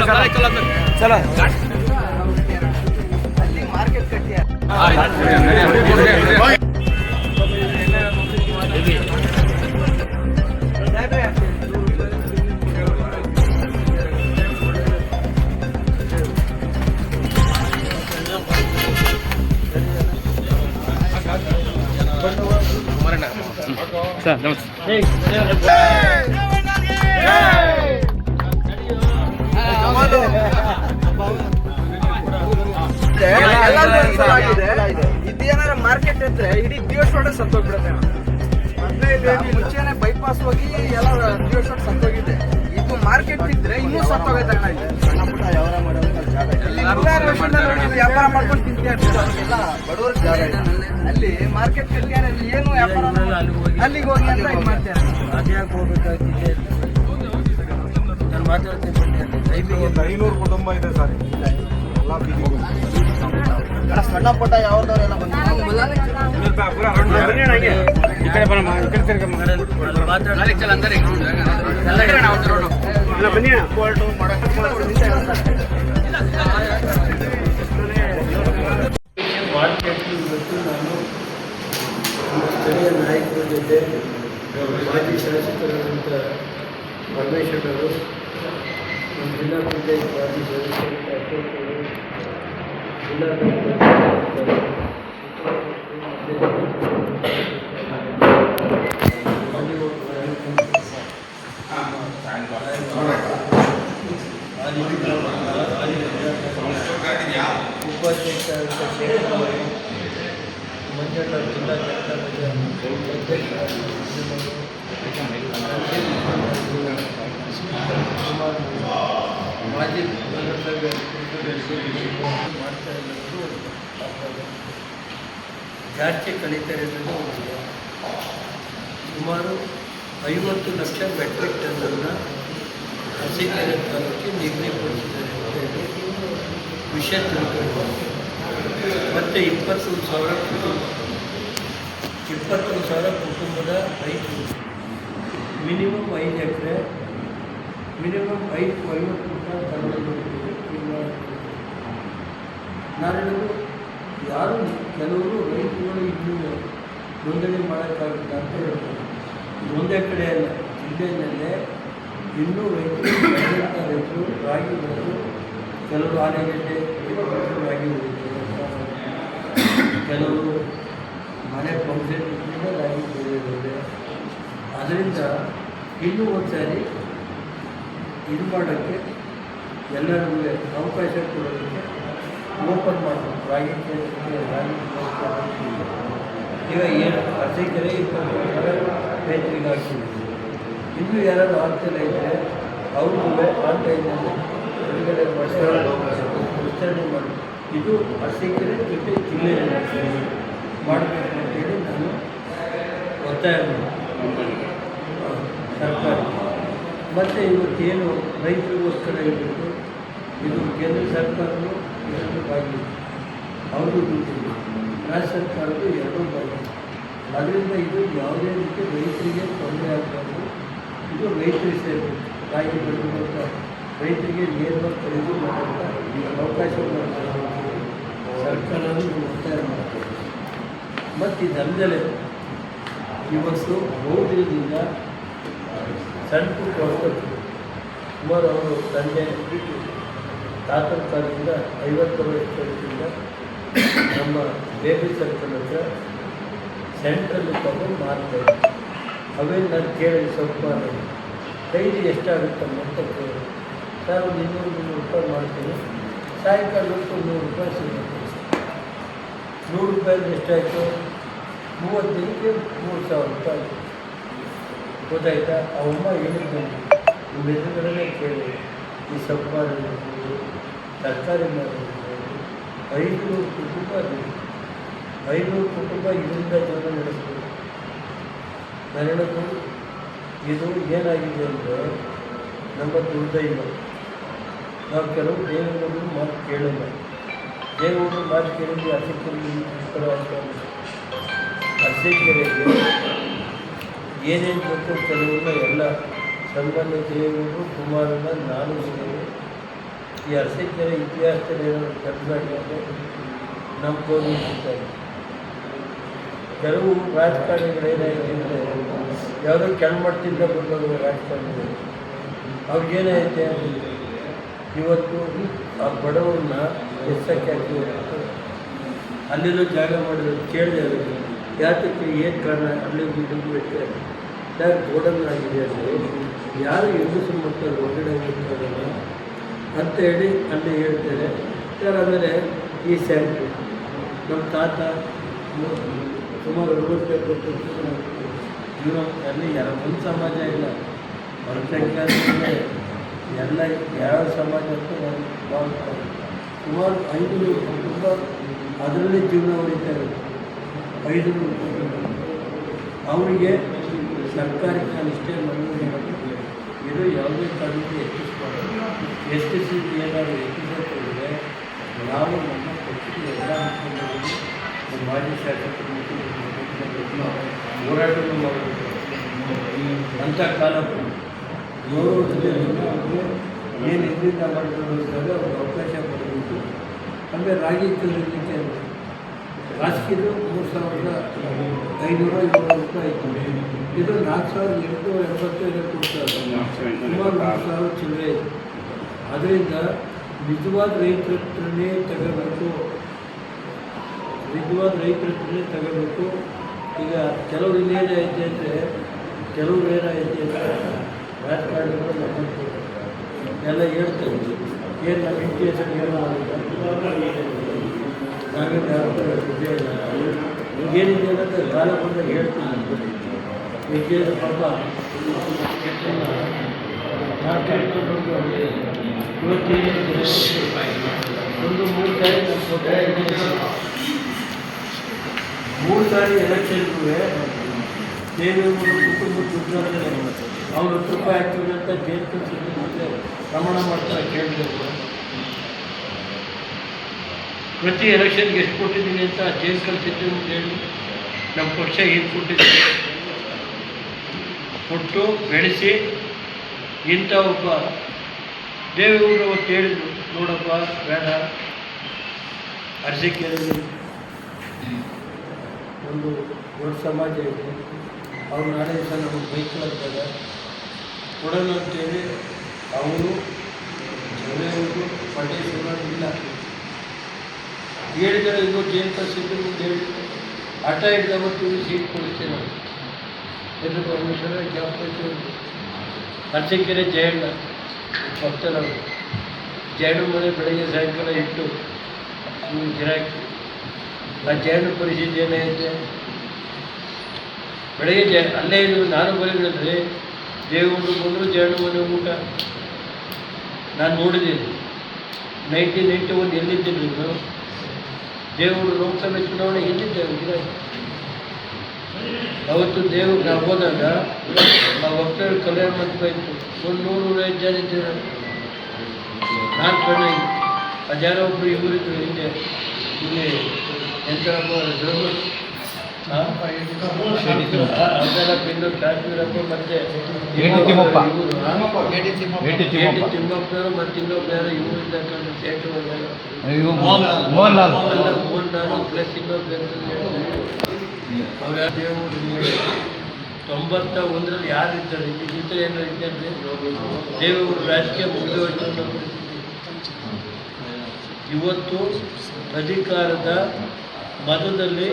चलो मार्केट कटिया सर नमस्ते ಇದೇನಾರ ಮಾರ್ಕೆಟ್ ಇದ್ರೆ ಇಡೀ ದಿವಸ ಸತ್ತೋಗ್ಬಿಡುತ್ತೆ. ಮುಂಚೆನೆ ಬೈಪಾಸ್ ಹೋಗಿ ಎಲ್ಲ ದಿವಸ ಸತ್ತೋಗಿದೆ. ಇದು ಮಾರ್ಕೆಟ್ ಇದ್ರೆ ಇನ್ನೂ ಸತ್ತೋಗೈತೆ. ಸಣ್ಣ ಪುಟ್ಟ ವ್ಯಾಪಾರ ಮಾಡ್ಕೊಂಡು ತಿಂತೀಯಲ್ಲ ಬಡವರು ಜಾಗ ಅಲ್ಲಿ ಮಾರ್ಕೆಟ್ ಏನು ವ್ಯಾಪಾರ ಅಲ್ಲಿಗೆ ಹೋಗಿ ಅಂತ ಇದು ಮಾಡ್ತಾರೆ. ಅದ್ಯಾಕೆ ಹೋಗ್ಬೇಕಾಗಿದೆ ನಾನು ಮಾತಾಡ್ತೀನಿ. 500 ಕುಟುಂಬ ಇದೆ ಸರ್. ಸಣ್ಣ ಪುಟ್ಟ ಯಾವ್ದವರೆಲ್ಲ ಮಾರ್ಕೆಟ್ ಇವತ್ತು ನಾನು ಸ್ಥಳೀಯ ನಾಯಕರ ಜೊತೆ ಮಾಜಿ ಶಾಸಕರಾದಂಥ ಪರಮೇಶ್ವರರು, ನಮ್ಮ ಜಿಲ್ಲಾ ಪಂಚಾಯತ್ ಮಾಜಿ ಸದಸ್ಯರು, ಅಶೋಕ್ ಅವರು, ಜಿಲ್ಲಾ ಉಪಾಧ್ಯಕ್ಷ ಶೇಖರ್ ಅವರು, ಮಂಜಣ್ಣ ಜಿಲ್ಲಾ ಜನತಾ ಮಾಜಿ ನಗರಸಭೆ ಮಾಡ್ತಾ ಇರೋದು ಜಾಸ್ತಿ ಕಲಿತಾರೆ ಅನ್ನೋದು ಒಂದು ಸುಮಾರು 50 ಲಕ್ಷ ಮೆಟ್ರಿಕ್ ಟನ್ನನ್ನು ಹಸಿಕೆರೆ ತಾಲೂಕಿಗೆ ನಿಗದಿಪಡಿಸಿದ್ದಾರೆ ಅಂತ ಹೇಳಿ ವಿಷಯ ತಿಳ್ಕೊಂಡು ಮತ್ತು 21,000 ಕುಟುಂಬದ ರೈತರು ಮಿನಿಮಮ್ 5 ಎಕರೆ ಮಿನಿಮಮ್ 50 ರೂಪಾಯಿ ತಗೊಳ್ಬೇಕು. ನಾನು ಹೇಳೋದು ಯಾರು ಕೆಲವರು ರೈತರುಗಳು ಇನ್ನೂ ನೋಂದಣಿ ಮಾಡೋಕ್ಕಾಗಿಲ್ಲ ಅಂತ ಹೇಳ್ತಾರೆ. ಒಂದೇ ಕಡೆ ಅಲ್ಲ, ಜಿಲ್ಲೆಯಲ್ಲೇ ಇನ್ನೂ ರೈತರು ರಾಗಿ ಬೆಳೆದು ಕೆಲವರು ಆನೆಗಡ್ಡೆ ರಾಗಿ ಬೆಳೀತಾರೆ, ಕೆಲವರು ಮನೆ ಫಂಕ್ಷನ್ ರಾಗಿ ಬೆಳೆದಿದ್ದಾರೆ. ಅದರಿಂದ ಇನ್ನೂ ಒಂದ್ಸಾರಿ ಇದು ಮಾಡೋಕ್ಕೆ ಎಲ್ಲರಿಗೂ ಅವಕಾಶ ಕೊಡೋದಕ್ಕೆ ಓಪನ್ ಮಾಡಬೇಕು. ರಾಗಿ ಈಗ ಏನು ಅರ್ಧೆಕೆರೆ 20,000 ರೈತರಿಗೆ ಹಾಕ್ತಿದ್ದೀವಿ. ಇನ್ನೂ ಯಾರಾದ್ರು ಆಗ್ತಿಲ್ಲ ಇದ್ದರೆ ಅವ್ರಿಗೂ ಆನ್ಲೈನಲ್ಲಿ ಹೊರಗಡೆ ವಿಸ್ತರಣೆ ಮಾಡಿ ಇದು ಅರ್ಧೆಕೆರೆ ಜೊತೆ ಜಿಲ್ಲೆಯಲ್ಲಿ ಮಾಡಬೇಕು ಅಂತೇಳಿ ನಾನು ಒತ್ತಾಯ ಮಾಡ್ತೀನಿ ಸರ್ಕಾರ. ಮತ್ತು ಇವತ್ತೇನು ರೈತರಿಗೋಸ್ಕರ ಇರಬೇಕು, ಇದು ಕೇಂದ್ರ ಸರ್ಕಾರವು 2 ಬಾಗಿ ಅವ್ರಿಗೂ ದುಡ್ಡಿದೆ, ರಾಜ್ಯ ಸರ್ಕಾರದ್ದು 2 ಬಾಗಿ. ಅದರಿಂದ ಇದು ಯಾವುದೇ ರೀತಿ ರೈತರಿಗೆ ತೊಂದರೆ ಆಗಬಾರ್ದು. ಇದು ರೈತರಿಗೆ ಸೇರಬೇಕು. ರಾಗಿ ಬೆಳೆದಂಥ ರೈತರಿಗೆ ನೇರವಾಗಿ ಖರೀದಿ ಮಾಡೋಂಥ ಅವಕಾಶವನ್ನು ಸರ್ಕಾರವು ಒತ್ತಾಯ ಮಾಡ್ತಾರೆ. ಮತ್ತು ಇದಲ್ಲದೆ ಇವತ್ತು ಬಹುದಿನದಿಂದ ಸಣ್ಣ ಪುಟ್ಟ ಹೊಸದು ಸುಮಾರು ಅವರು ತಂದೆ ತಾತನ ಕಾಲದಿಂದ 50 ವರ್ಷದಿಂದ ನಮ್ಮ ಬೇಬಿ ಸರ್ಕಲ್ ಹತ್ರ ಸೆಂಟ್ರಲ್ಲಿ ತಗೊಂಡು ಮಾಡ್ತಾಯಿದ್ದೆ. ಅವೇನು ನಾನು ಕೇಳಿದೆ ಸ್ವಲ್ಪ ಕೈಲಿ ಎಷ್ಟಾಗುತ್ತಮ್ಮ ಅಂತ ಕೇಳಿದೆ. ಸರ್ ಒಂದು 200-300 ರೂಪಾಯಿ ಮಾಡ್ತೀನಿ, ಸಾಯಂಕಾಲ ಹೊತ್ತು 100 ರೂಪಾಯಿ ಸಿಗುತ್ತೆ. 100 ರೂಪಾಯಿದು ಎಷ್ಟಾಯಿತು? 30 ದಿನಕ್ಕೆ 3,000 ರೂಪಾಯಿ. ಗೊತ್ತಾಯ್ತಾ? ಅವಮ್ಮ ಹೇಳಿದ್ದು ನಿಮ್ಮ ಎದುರುಗಡೆ ಕೇಳಿ ಈ ಸೊಪ್ಪು ಮಾಡಿರ್ಬೋದು, ತರಕಾರಿ ಮಾಡಿರ್ಬೋದು, 500 ಕುಟುಂಬ 500 ಕುಟುಂಬ ಇದರಿಂದ ಜೀವನ ನಡೆಸ್ಬೋದು. ನಾನು ಹೇಳೋದು ಇದು ಏನಾಗಿದೆ ಅಂದರೆ ನಮ್ಮ ದುರ್ದೈವ. ನಾವು ಕೆಲವು ದೇವೇಗೌಡರು ಮಾತು ಕೇಳಲ್ಲ. ದೇವೇಗೌಡರು ಮಾತು ಕೇಳಿದ್ರೆ ಅರಸೀಕೆರೆಗೆ ಏನೇನು ಬೇಕು ಕೆಲವನ್ನ ಎಲ್ಲ ಸನ್ಮಾನ್ಯ ದೇವೇಗೌಡರು ಕುಮಾರಣ್ಣ ನಾನು ಸೇರಿ ಈ ಅರಸೀಕೆರೆ ಇತಿಹಾಸದಲ್ಲಿ ಏನಾದರೂ ಕರ್ನಾಟಕ ನಮ್ಮ ಗೌರವಿಸುತ್ತಾರೆ. ಕೆಲವು ರಾಜಕಾರಣಿಗಳೇನಾಯಿತು ಅಂದರೆ ಯಾವುದೋ ಕೆಳಮಟ್ಟದಿಂದ ಬಂದವರು ರಾಜಕಾರಣಿಗಳು ಅವ್ರಿಗೇನಾಯ್ತೆ ಇವತ್ತು ಆ ಬಡವರನ್ನ ಎಷ್ಟಕ್ಕೆ ಹಾಕಿ ಅಲ್ಲೆಲ್ಲೋ ಜಾಗ ಮಾಡಿದ್ರು ಕೇಳಿದೆ ಅವರಿಗೆ ಯಾತಕ್ಕೆ ಏನು ಕಾರಣ ಅಲ್ಲಿ ದುಡ್ಡು ಬಿಟ್ಟರೆ ಯಾರು ಗೋಡನ್ ಆಗಿದೆ ಅಂದರೆ ಯಾರು ಹೆಂಗಸರು ಮಕ್ಕಳು ಹೊರಗಡೆ ಹೋಗ್ತಾರಲ್ಲ ಅಂತ ಹೇಳಿ ಅಲ್ಲಿ ಹೇಳ್ತಾರೆ. ಯಾರು ಆಮೇಲೆ ಈ ಸ್ಯಾಂಟ್ರಿ ನಮ್ಮ ತಾತ ಸುಮಾರು 60 ವರ್ಷ ಜೀವನ ಅಲ್ಲಿ ಯಾರ ಒಂದು ಸಮಾಜ ಇಲ್ಲ ಹೊರಸಂಖ್ಯಾತ ಎಲ್ಲ ಯಾವ ಸಮಾಜ ಅಂತ ನಾನು ಭಾವಿಸ್ತಾರೆ. ಸುಮಾರು 500 ಕುಟುಂಬ ಅದರಲ್ಲೇ ಜೀವನ ಹೊಡಿತಾರೆ. 500 ಕುಟುಂಬ ಅವರಿಗೆ ಸರ್ಕಾರಕ್ಕೆ ನಾನು ಇಷ್ಟೇ ಮನವಿ ಮಾಡೋದು, ಇದು ಯಾವುದೇ ಕಾರಣಕ್ಕೆ ಹೆಚ್ಚಿಸ್ಬಾರ್ದು. ಹೆಚ್ಚಿಸಿ ಏನಾದರೂ ಹೆಚ್ಚಿಸಿದ್ರೆ ನಾವು ನಮ್ಮ ಪಕ್ಷಕ್ಕೆ ಎಲ್ಲ ಮುಖ್ಯಮಂತ್ರಿ ಮಾಜಿ ಶಾಸಕರು ಹೋರಾಟವನ್ನು ಮಾಡಬೇಕು ಅಂಥ ಕಾಲ ಗೌರವದಲ್ಲಿ ಏನು ಇದರಿಂದ ಮಾಡಿಕೊಂಡು ಇದ್ದಾಗ ಅವ್ರಿಗೆ ಅವಕಾಶ ಕೊಡಬೇಕು. ಆಮೇಲೆ ರಾಗಿ ಕಲಿಯಲಿಕ್ಕೆ ರಾಜಕೀಯದು 3,500-700 ರೂಪಾಯಿ ಇತ್ತು. ಇದು 4,885 ಕೊಡ್ತಾರೆ. ಸುಮಾರು 4,000 ಚಿಲ್ಲರೆ ಇದೆ. ಅದರಿಂದ ನಿಜವಾದ ರೈತರ ಹತ್ರನೇ ತಗೋಬೇಕು. ಈಗ ಕೆಲವರು ಇನ್ನೇನಾಯಿತು ಅಂದರೆ ರಾಜಕಾರಣಿಗಳು ನಮ್ಮಂತ ಎಲ್ಲ ಹೇಳ್ತಾರೆ ಏನು ನಮ್ಮ ಇತಿಹಾಸಕ್ಕೆ ಏನು ನಾವೇನು ಯಾವ ವಿಜಯ ಇಲ್ಲ ಏನಿದೆ ಅನ್ನೋದು ಕಾಲ ಬಂದಾಗ ಹೇಳ್ತೀನಿ. ವಿಜಯ ಪಾಪ ಒಂದು 3 ಸಾರಿ ಎಲೆಕ್ಷನ್ಗೂ ದೇವೇಗೌಡರು ಕುಟುಂಬ ದುಡ್ಡು ಅವ್ರು 10 ರೂಪಾಯಿ ಹಾಕ್ತೀವಿ ಅಂತ ಜೈಲು ಕಳಿಸಿದ್ರು ಮತ್ತೆ ಪ್ರಮಾಣ ಮಾಡ್ತಾರೆ ಕೇಳಬೇಕು. ಪ್ರತಿ ಎಲೆಕ್ಷನ್ಗೆ ಎಷ್ಟು ಕೊಟ್ಟಿದ್ದೀನಿ ಅಂತ ಜೈಲು ಕಳಿಸಿದ್ದು ಅಂತ ಹೇಳಿ ನಮ್ಮ ಪಕ್ಷ ಏನು ಕೊಟ್ಟಿದ್ದೀವಿ ಕೊಟ್ಟು ಬೆಳೆಸಿ ಇಂಥ ಒಬ್ಬ ದೇವೇಗೌಡರು ಅವತ್ತು ಹೇಳಿದ್ರು, ನೋಡಪ್ಪ ಬೇಡ ಅರಸೀಕೆರೆಯಲ್ಲಿ ಒಂದು ದೊಡ್ಡ ಸಮಾಜ ಇದೆ, ಅವ್ರು ನಾಳೆ ದಿವಸ ನಮಗೆ ಬೈಕ್ಲಾಗ್ತದೆ ಕೊಡೋಣ ಅಂತೇಳಿ ಅವರು ಜೊತೆಯವರು ಪಟೇಶ್ವರ ಇಲ್ಲ ಹೇಳಿದರೆ ಇನ್ನೂ ಜೈಲು ಕಳಿಸಿದ್ರು ಮುಂದೆ ಹೇಳಿ ಹಠ ಹಿಡಿದವತ್ತು ಸೀಟ್ ಕೊಡ್ತೇವೆ ನಾವು ಎದು ಪರಮೇಶ್ವರ ಜಾಪೇಶ್ವರ ಅರಸೀಕೆರೆ ಜಯಣ್ಣ ಭಕ್ತರವರು ಜಯಣ್ಣ ಮನೆ ಬೆಳಗ್ಗೆ ಸಾಯಂಕಾಲ ಇಟ್ಟು ಗಿರಾಕಿ ಆ ಜಯಣ್ಣ ಪರಿಸ್ಥಿತಿ ಏನೈತೆ ಬೆಳಗ್ಗೆ ಅಲ್ಲೇ ಇದು ನಾನು ಬರೀದ್ರೆ ದೇವೇಗೌಡರು ಬಂದರು ಜಯಣ್ಣ ಮನೆ ಊಟ ನಾನು ನೋಡಿದ್ದೀನಿ. 1991 ಎಲ್ಲಿದ್ದೀನಿ ನೀವು ದೇವೇಗೌಡರು ಲೋಕಸಭೆ ಚುನಾವಣೆ ಎಲ್ಲಿದ್ದೇವೆ ಗಿರಾಕಿ ಅವತ್ತು ನಾವು ಹೋದಾಗ ಆ ಭಕ್ತರ ಕಲ್ಯಾಣ ಮಂಟಪ ಇತ್ತು, 100-105 ಜನ ಇದ್ದೀರ. ನಾನು ಚೆನ್ನಾಗಿ ಅದ್ಯಾರೋ ಒಬ್ಬರು ಇವರಿದ್ರು ಹಿಂದೆ ಇಲ್ಲಿ ಎಂತರಪ್ಪ ಅದೆಲ್ಲ ಪಿನ್ನು ಕಾಶ್ಮೀರಪ್ಪ ಮತ್ತೆ ತಿಮ್ಮಪ್ಪನವರು ಮತ್ತೆ ಇನ್ನೊಬ್ಬರು ಇವರಿಂದ ಥಿಯೇಟರ್ ಮೋಹನ್ಲಾಲ್ ಪ್ಲಸ್ ಇನ್ನೊಬ್ಬರು ಅವ್ರು 91ರಲ್ಲಿ ಯಾರಿದ್ದಾರೆ ಇಲ್ಲಿ ಚಿತ್ರ ಏನೋ ಇದ್ದಂತೆ ದೇವೇಗೌಡರು ರಾಜಕೀಯ ಮುಗಿದು ಹೋಯ್ತು. ಇವತ್ತು ಅಧಿಕಾರದ ಮತದಲ್ಲಿ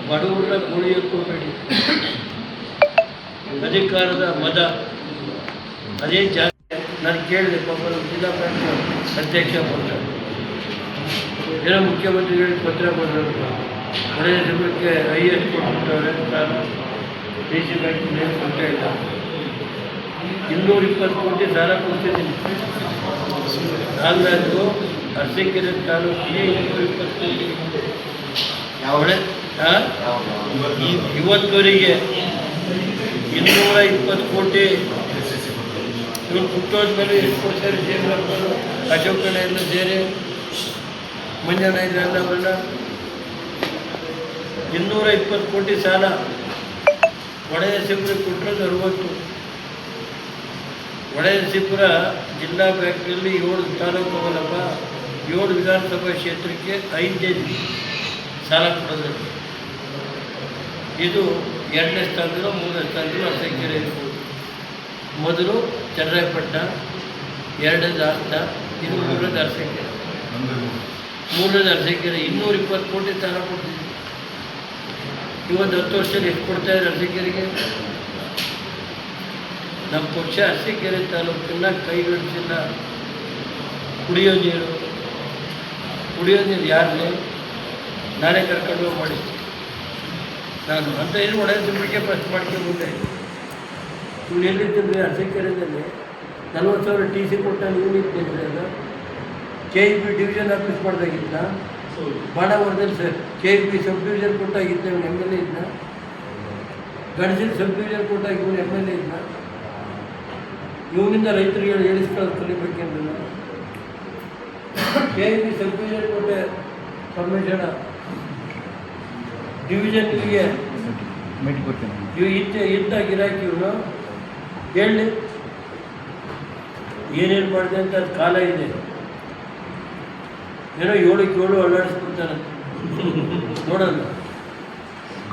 ಬಡವರನ್ನ ಉಳಿಯಕೋಬೇಡಿ. ಅಧಿಕಾರದ ಮತ ಅದೇ ಜಾಸ್ತಿ. ನಾನು ಕೇಳಿದೆ ಪಾಪ ಜಿಲ್ಲಾ ಪಂಚಾಯತ್ ಅಧ್ಯಕ್ಷ ಬಂದರು, ಏನೋ ಮುಖ್ಯಮಂತ್ರಿಗಳಿಗೆ ಪತ್ರ ಬಂದರು, ಒಳ್ಳೆಯ ಸಮಯಕ್ಕೆ IAS ಕೊಟ್ಬಿಟ್ಟವ್ರೆ, ನಾನು DC ಬ್ಯಾಂಕ್ ಏನು ಕೊಡ್ತಾ ಇಲ್ಲ, 220 ಕೋಟಿ ಸಾಲ ಕೊಡ್ತಿದ್ದೀನಿ. ನಾಗರಾಜು ಅರಸೀಕೆರೆ ತಾಲೂಕಿಗೆ 220 ಕೋಟಿ ಇವತ್ತುವರೆಗೆ 220 ಕೋಟಿ ಇವ್ರು ಹುಟ್ಟೋದ ಮೇಲೆ ಎಷ್ಟು ಕೊಡ್ತಾರೆ ಜೇನು ಅಶೋಕನ ಎಲ್ಲ ಸೇರಿ ಮಂಜಣ್ಣ ಇದ್ರೆಲ್ಲ ಅವರೆಲ್ಲ 220 ಕೋಟಿ ಸಾಲ ಒಡೆಯ ಸಿಬ್ಬರಿಗೆ ಕೊಟ್ಟರೆ 60. ಹೊಳೆನರಸೀಪುರ ಜಿಲ್ಲಾ ಬ್ಯಾಂಕ್ನಲ್ಲಿ 7 ತಾಲೂಕು ಅವಲಂಬ 7 ವಿಧಾನಸಭಾ ಕ್ಷೇತ್ರಕ್ಕೆ 5 ಕೆಜಿ ಸಾಲ ಕೊಡೋದ್ರಲ್ಲಿ ಇದು 2ನೇ ಸ್ಥಾನದಲ್ಲೂ 3ನೇ ಸ್ಥಾನದಲ್ಲೂ ಅರಸೀಕೆರೆ ಇರ್ಬೋದು. ಮೊದಲು ಚನ್ನರಾಯಪಟ್ಟಣ, 2ನೇದು ಹಾಸನ, ಇದು 3ನೇದು ಅರಸೀಕೆರೆ. 3ನೇದು ಅರಸೀಕೆರೆ 220 ಕೋಟಿ ಸಾಲ ಕೊಡ್ತಿದ್ವಿ. ಇವತ್ತು 10 ವರ್ಷದಲ್ಲಿ ಎಷ್ಟು ಕೊಡ್ತಾಯಿದ್ದಾರೆ ಅರಸೀಕೆರೆಗೆ? ನಮ್ಮ ಪಕ್ಷ ಅರಸೀಕೆರೆ ತಾಲೂಕನ್ನು ಕೈಗೊಳಿಸಿಲ್ಲ. ಕುಡಿಯೋ ನೀರು ಯಾರನ್ನೇ ನಾನೇ ಕರ್ಕೊಂಡು ಮಾಡಿದ್ದೆ. ನಾನು ಅಂತ ಏನು ಹೊಳೆನರಸೀಪುರಕ್ಕೆ ಪ್ರಶ್ನೆ ಮಾಡ್ಕೊಂಡ್ಬಂದೆ. ಇವ್ನು ಎಲ್ಲಿದ್ದರೆ ಅರಸೀಕೆರೆಯಲ್ಲಿ 40,000 TC ಕೊಟ್ಟ ನೀವು ಇಟ್ಟಿದ್ರೆ ಅದು KEB ಡಿವಿಷನ್ ಆಫೀಸ್ ಮಾಡಿದಾಗಿದ್ದ, ಬಾಣಾವರದಲ್ಲಿ KEB ಸಬ್ ಡಿವಿಷನ್ ಕೊಟ್ಟಾಗಿದ್ದ ಇವನು MLA ಇದ್ದ, ಗಣಸಿನ ಸಬ್ ಡಿವಿಷನ್ ಕೊಟ್ಟಾಗ ಇವನು MLA ಇದ್ದ. ಇವನಿಂದ ರೈತರಿಗೆ ಹೇಳಿಸ್ಕೊಳ್ಳೋದು ಕಲಿಬೇಕೆಂದ್ರೆ KEB ಸಬ್ ಡಿವಿಷನ್ ಕೊಟ್ಟೆ ಪರ್ಮಿಷನ್ ಡಿವಿಷನ್ಗೆ ಇದ್ದ ಗಿರಾಕಿ ಇವನು ಹೇಳಿ ಏನೇನು ಮಾಡಿದೆ ಅಂತ ಅದು ಕಾಲ ಇದೆ. ಏನೋ 7ಕ್ಕೆ 7 ಅಲ್ಲಾಡಿಸ್ಬಿಡ್ತಾನೆ ನೋಡೋಣ.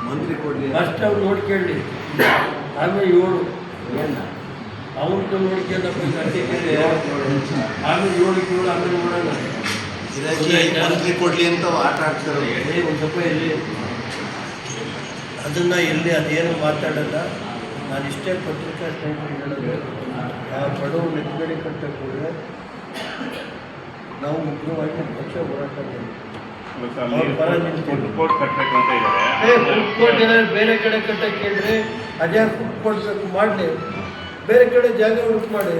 ಮಂತ್ರಿ ಕೊಡ್ಲಿ ಫಸ್ಟ್ ಅವ್ರು ನೋಡ್ಕೊಳ್ಳಿ, ಆಮೇಲೆ 7 ಅವ್ರದ್ದು ನೋಡ್ಕೊಳ್ಳಪ್ಪ ಅರಸೀಕೆರೆ, ಆಮೇಲೆ 7ಕ್ಕೆ 7 ಆಮೇಲೆ ನೋಡೋಣ. ಮಂತ್ರಿ ಕೊಡ್ಲಿ ಅಂತ ಆಟ ಆಡ್ತಾರೆ. ಒಂದು ಸ್ವಲ್ಪ ಎಲ್ಲಿ ಅದನ್ನು ಎಲ್ಲಿ ಅದೇನು ಮಾತಾಡಲ್ಲ. ನಾನು ಇಷ್ಟೇ ಪತ್ರಿಕಾ ಸ್ನೇಹಿತರು ಹೇಳೋದು, ಆ ಬಡವರು ನೆಟ್ಟಗಡೆ ಕಟ್ಟಕ್ಕೆ ಹೋದರೆ ನಾವು ಮುಖ್ಯವಾಗಿ ಪಕ್ಷ ಹೋರಾಟ ಫುಡ್ ಬೇರೆ ಕಡೆ ಕಟ್ಟಕ್ಕೆ ಹೇಳಿದ್ರೆ ಅದೇ ಫುಡ್ ಕೊಡ್ಬೇಕು ಮಾಡಲಿ, ಬೇರೆ ಕಡೆ ಜಾಗ ಹುಡುಕ್ ಮಾಡಿ.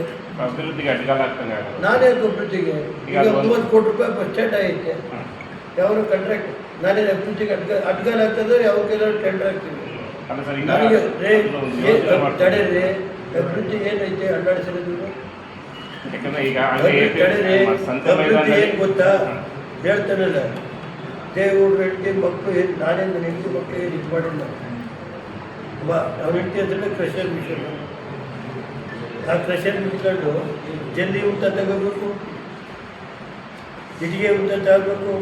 ಅಭಿವೃದ್ಧಿಗೆ ಅಡ್ಗಾಲ ಆಗ್ತಾನೆ. ನಾನೇ ಅಭಿವೃದ್ಧಿಗೆ ಈಗ 30 ಕೋಟಿ ರೂಪಾಯಿ ಬಸ್ ಸ್ಟ್ಯಾಂಡ್ ಐತೆ, ಯಾವಾಗ ಕಾಂಟ್ರಾಕ್ಟ್ ನಾನೇ ಅಭಿವೃದ್ಧಿಗೆ ಅಡ್ಗಾಲ ಆಗ್ತದೆ. ಯಾವ ಕೆಲವರು ಟೆಂಡರ್ ಹಾಕ್ತೀವಿ. ನನಗೆ ತಡೆರಿ ಅಭಿವೃದ್ಧಿ ಏನೈತೆ ಅಲ್ಲಾಡಿಸಿರೋದು ಅಭಿವೃದ್ಧಿ ಏನು ಗೊತ್ತಾ ಹೇಳ್ತಾನಲ್ಲ, ದೇವರು ಹೆಂಡತಿ ಮಕ್ಕಳು ಏನು ನಾನೇನು ಹೆಂಡತಿ ಮಕ್ಕಳು ಏನು ಇದು ಮಾಡಿಲ್ಲ. ಅವ್ನ ಹೆಂಡತಿ ಅಂದ್ರೆ ಕ್ರಷರ್ ಮಿಷನ್. ಆ ಕ್ರಷರ್ ಮಿಟ್ಕೊಂಡು ಜಲ್ಲಿ ಊಟ ತಗೋಬೇಕು, ಇಟ್ಟಿಗೆ ಊಟ ತಗೋಬೇಕು,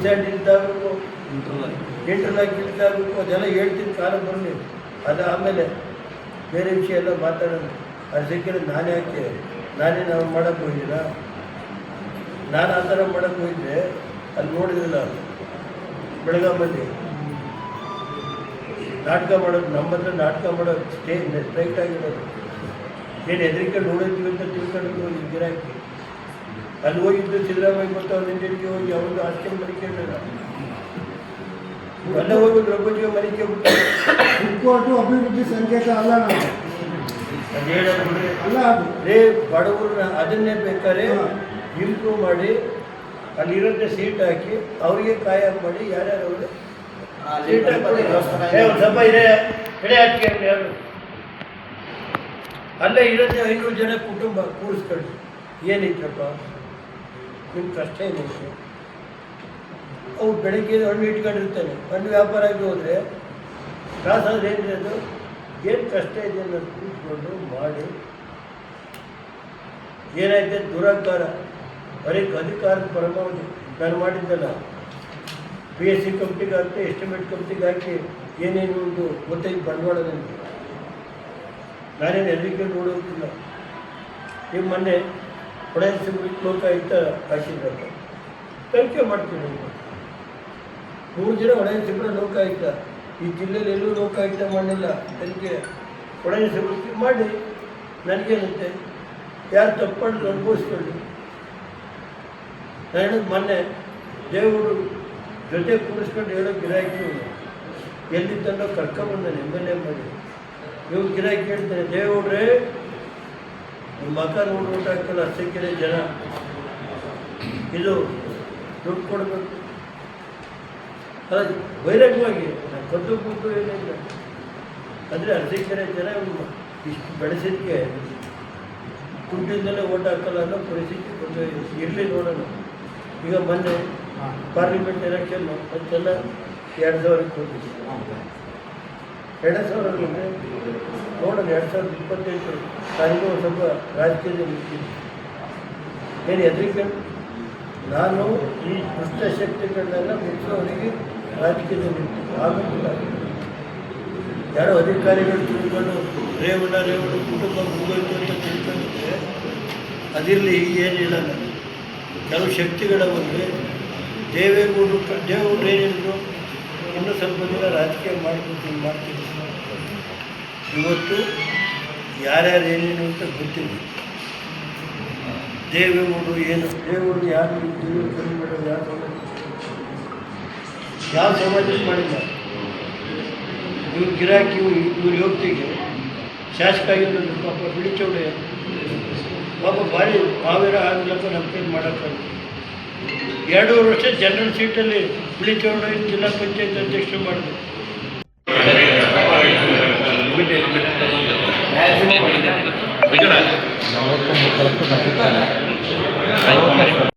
ಸ್ಯಾಂಡ್ ಇಲ್ದಾಗಬೇಕು, ಇಂಟರ್ಲಾಕ್ ಇಲ್ದಾಗಬೇಕು. ಅದೆಲ್ಲ ಹೇಳ್ತೀನಿ, ಕಾಲ ಬರಲಿ. ಅದಾದಮೇಲೆ ಬೇರೆ ವಿಷಯ ಎಲ್ಲ ಮಾತಾಡೋದು. ಅರಸೀಕೆರೆ ನಾನೇ ನಾವು ಮಾಡೋಕ್ಕೆ ಹೋಗಿಲ್ಲ. ನಾನು ಆ ಥರ ಮಾಡೋಕ್ಕೆ ಹೋಗಿದ್ದೆ, ಅಲ್ಲಿ ನೋಡಿದ್ರಲ್ಲ ಬೆಳಗಾಮಲ್ಲಿ ನಾಟಕ ಮಾಡೋದು. ನಮ್ಮ ಹತ್ರ ನಾಟಕ ಮಾಡೋದು ಸ್ಟ್ರೈಟ್ ಆಗಿರೋದು. ಏನು ಹೆದರಿಕೆ ನೋಡಿದ್ವಿ ಅಂತ ತಿಳ್ಕೊಂಡು ಈ ಗಿರಾಕಿ ಅಲ್ಲಿ ಹೋಗಿದ್ದು ಸಿದ್ದರಾಮಯ್ಯ ಗೊತ್ತು. ಅವ್ರ ಹಿಂದಿಗೆ ಹೋಗಿ ಅವ್ರದ್ದು ಆಸ್ತಿ ಮರಿಕೊಂಡಿಲ್ಲ. ಅಲ್ಲ ಹೋಗಿ ದ್ರೌಪದಿಗೆ ಮರಿಕೆ ಬಿಟ್ಟು ಕೋರ್ಟು ಅಭಿವೃದ್ಧಿ ಸಂಕೇತ ಅಲ್ಲ. ಅದು ಹೇಳೋದು ಅಲ್ಲ, ಅದು ರೇ ಬಡವ್ರನ್ನ ಅದನ್ನೇ ಬೇಕಾದ್ರೆ ಇಂಪ್ರೂವ್ ಮಾಡಿ ಅಲ್ಲಿರೋದೇ ಸೀಟ್ ಹಾಕಿ ಅವರಿಗೆ ಕಾಯಂ ಮಾಡಿ ಯಾರ್ಯಾರು ಅವರು ಸೀಟ್ ಹಾಕಿ ಒಂದು ಸ್ವಲ್ಪ ಇದೆ ಕಡೆ ಹಾಕಿ ಯಾರು ಅಲ್ಲೇ ಇರೋದೇ 500 ಜನ ಕುಟುಂಬ ಕೂರಿಸ್ಕೊಂಡು ಏನೈತಪ್ಪ ನಿಮ್ಮ ಕಷ್ಟ ಏನೈತೆ. ಅವ್ರು ಬೆಳಗ್ಗೆ ಹಣ್ಣು ಇಟ್ಕೊಂಡಿರ್ತಾನೆ, ಹಣ್ಣು ವ್ಯಾಪಾರ ಆಗಿ ಹೋದರೆ ಕಾಸಾದ್ರೆ ಏನಿದೆ ಅದು ಏನು ಕಷ್ಟ ಇದೆ ಅನ್ನೋದು ಕೂತ್ಕೊಂಡು ಮಾಡಿ. ಏನಾಯ್ತು ದುರಹಂಕಾರ, ಬರೀ ಅಧಿಕಾರದ ಪರಮಾವಧಿ. ನಾನು ಮಾಡಿದ್ದಲ್ಲ, PSC ಕಂಪ್ನಿಗೆ ಹಾಕಿ ಎಸ್ಟಿಮೇಟ್ ಕಂಪ್ನಿಗೆ ಹಾಕಿ ಏನೇನು ಒಂದು ಗೊತ್ತೈದು ಬಂಡವಾಳ ನನಗೆ. ನಾನೇನು ಎಲ್ಲಿಗೆ ನೋಡೋದಿಲ್ಲ. ಈಗ ಮೊನ್ನೆ ಹೊಳೆನರಸೀಪುರಕ್ಕೆ ಲೋಕಾಯುಕ್ತ ಹಾಕಿದ್ರಪ್ಪ, ತನಿಖೆ ಮಾಡ್ತೀನಿ. 3 ಜನ ಹೊಳೆನರಸೀಪುರ ಲೋಕಾಯುಕ್ತ, ಈ ಜಿಲ್ಲೆಯಲ್ಲಿ ಎಲ್ಲೂ ಲೋಕಾಯುಕ್ತ ಮಾಡಲಿಲ್ಲ. ತನಿಖೆ ಹೊಳೆನರಸೀಪುರಕ್ಕೆ ಮಾಡಿ ನನಗೇನಂತೆ, ಯಾರು ತಪ್ಪಂಡು ಅನುಭವಿಸ್ಕೊಳ್ಳಿ. ನಾನು ಹೇಳೋದು ಮೊನ್ನೆ ದೇವರು ಜೊತೆ ಕೂರಿಸ್ಕೊಂಡು ಹೇಳೋ ಗಿರಾಕಿ ಎಲ್ಲಿದ್ದಲ್ಲೋ ಕರ್ಕೊಂಬಂದಾನೆ MLA ಮಾಡಿ. ಇವ್ರು ಗಿರಾಕಿ ಹೇಳ್ತಾರೆ, ದೇವ್ರೇ ನಿಮ್ಮ ಮಗ ನೋಡಿ ಊಟ ಹಾಕಲ್ಲ ಅರಸೀಕೆರೆ ಜನ, ಇದು ದುಡ್ಡು ಕೊಡಬೇಕು. ಅಲ್ಲ ಬಹಿರಂಗವಾಗಿ ಕದ್ದು ಕೂತು ಏನಿಲ್ಲ ಅಂದರೆ ಅರಸೀಕೆರೆ ಜನ ಇಷ್ಟು ಬೆಳೆಸಿದ್ದಕ್ಕೆ ದುಡ್ಡಿಂದಲೇ ಓಟ್ ಹಾಕಲ್ಲ ಅನ್ನೋ ಪರಿಸ್ಥಿತಿ ಬಂದು ಇರಲಿ ನೋಡೋಣ. ಈಗ ಮೊನ್ನೆ ಪಾರ್ಲಿಮೆಂಟ್ ಎಲೆಕ್ಷನ್ನು ಅದಕ್ಕೆಲ್ಲ 2000 ಹೋಗಿದ್ವಿ. ಸಾವಿರ ನೋಡೋಣ 2028 ನನಗೂ ಸ್ವಲ್ಪ ರಾಜಕೀಯದಲ್ಲಿ ಇರ್ತೀನಿ. ಏನು ಹೆದರಿಕೆ? ನಾನು ಈ ದುಷ್ಟ ಶಕ್ತಿಗಳನ್ನೆಲ್ಲ ಮುಚ್ಚೋವರಿಗೆ ರಾಜಕೀಯದಲ್ಲಿ ಇರ್ತೀನಿ. ಆಗೋದಿಲ್ಲ. ಯಾರೋ ಅಧಿಕಾರಿಗಳು ತಿಳ್ಕೊಂಡು ರೇವಣ್ಣ ಕುಟುಂಬ ಮುಗೋಯ್ತು ಅಂತ ತಿಳ್ಕೊಂಡಿದ್ರೆ ಅದಿರಲಿ, ಏನಿಲ್ಲ. ನಾನು ಕೆಲವು ಶಕ್ತಿಗಳ ಬಂದರೆ ದೇವೇಗೌಡರು ಏನು ಹೇಳಿದ್ರು, ಇನ್ನೂ ಸ್ವಲ್ಪ ದಿನ ರಾಜಕೀಯ ಮಾಡ್ತೀನಿ. ಇವತ್ತು ಯಾರ್ಯಾರು ಏನೇನು ಅಂತ ಗೊತ್ತಿದೆ. ದೇವೇಗೌಡರು ಏನು, ದೇವೇಗೌಡರು ಯಾರು ಯಾವ ಸಮಾಜಕ್ಕೆ ಮಾಡಿಲ್ಲ. ಇವ್ರು ಗಿರಾಕಿ, ಇವ್ರು ಯೋಗ್ತಿಗೆ ಶಾಸಕ ಆಗಿರೋದು ಪಾಪ ಬಿಳಿಚೌಡೆ ಪಾಪ ಭಾರಿ ಸಾವಿರ ಆಗಲಕ್ಕ ನಮ್ಮ ಕೈ ಮಾಡೋಕ್ಕಾಗುತ್ತೆ. 2 ವರ್ಷ ಜನರಲ್ ಸೀಟಲ್ಲಿ ಬಿಳಿಚೌಡ ಜಿಲ್ಲಾ ಪಂಚಾಯತ್ ಅಧ್ಯಕ್ಷರು ಮಾಡಿದ್ರು.